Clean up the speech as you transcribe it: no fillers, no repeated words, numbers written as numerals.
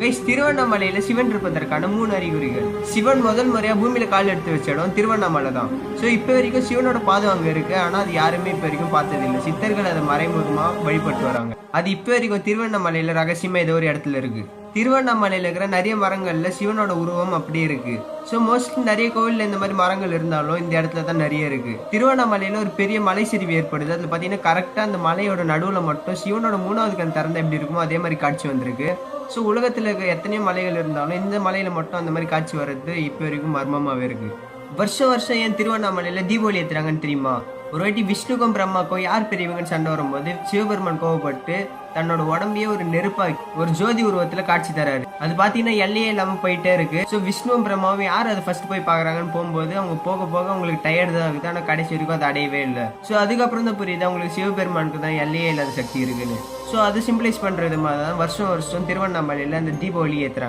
Guys, திருவண்ணாமலையில சிவன் இருப்பதற்கான 3 அறிகுறிகள். சிவன் முதல் முறையா பூமியில கால் எடுத்து வச்ச இடம் திருவண்ணாமலை தான். ஸோ இப்போ வரைக்கும் சிவனோட பாதம் அங்க இருக்கு. ஆனா அது யாருமே இப்போ வரைக்கும் பார்த்தது இல்லை. சித்தர்கள் அதை மறைமுகமா வழிபட்டு வராங்க. அது இப்போ வரைக்கும் திருவண்ணாமலையில ரகசியமா ஏதோ ஒரு இடத்துல இருக்கு. திருவண்ணாமலையில இருக்கிற நிறைய மரங்கள்ல சிவனோட உருவம் அப்படியே இருக்கு. ஸோ மோஸ்ட்லி நிறைய கோவில்ல இந்த மாதிரி மரங்கள் இருந்தாலும் இந்த இடத்துல தான் நிறைய இருக்கு. திருவண்ணாமலையில ஒரு பெரிய மலை சரிவு ஏற்படுது. அதுல பாத்தீங்கன்னா கரெக்டா அந்த மலையோட நடுவுல மட்டும் சிவனோட 3வது கண் திறந்தா எப்படி இருக்குமோ அதே மாதிரி காட்சி வந்திருக்கு. ஸோ உலகத்தில் இருக்க எத்தனையோ மலைகள் இருந்தாலும் இந்த மலையில் மட்டும் அந்த மாதிரி காட்சி வர்றது இப்போ வரைக்கும் மர்மமாகவே இருக்கு. வருஷம் வருஷம் ஏன் திருவண்ணாமலையில் தீபாவளி ஏற்றுறாங்கன்னு தெரியுமா? ஒரு வாட்டி விஷ்ணுக்கும் பிரம்மாக்கும் யார் பெரியவங்கன்னு சண்டை வரும்போது சிவபெருமான் கோவப்பட்டு தன்னோட உடம்பையே ஒரு நெருப்பாக்கி ஒரு ஜோதி உருவத்துல காட்சி தராரு. அது பாத்தீங்கன்னா எல்லையே இல்லாம போயிட்டே இருக்கு. ஸோ விஷ்ணுவும் பிரம்மாவும் யார் அதை ஃபர்ஸ்ட் போய் பாக்குறாங்கன்னு போகும்போது அவங்க போக போக அவங்களுக்கு டயர்டு தான் ஆகுது. ஆனா கடைசி வரைக்கும் அது அடையவே இல்லை. ஸோ அதுக்கப்புறம் தான் புரியுது அவங்களுக்கு சிவபெருமானுக்கு தான் எல்லையே இல்லாத சக்தி இருக்குன்னு. ஸோ அது சிம்பிளைஸ் பண்ற விதமாக தான் வருஷம் வருஷம் திருவண்ணாமலையில அந்த தீபாவளி ஏத்துறாங்க.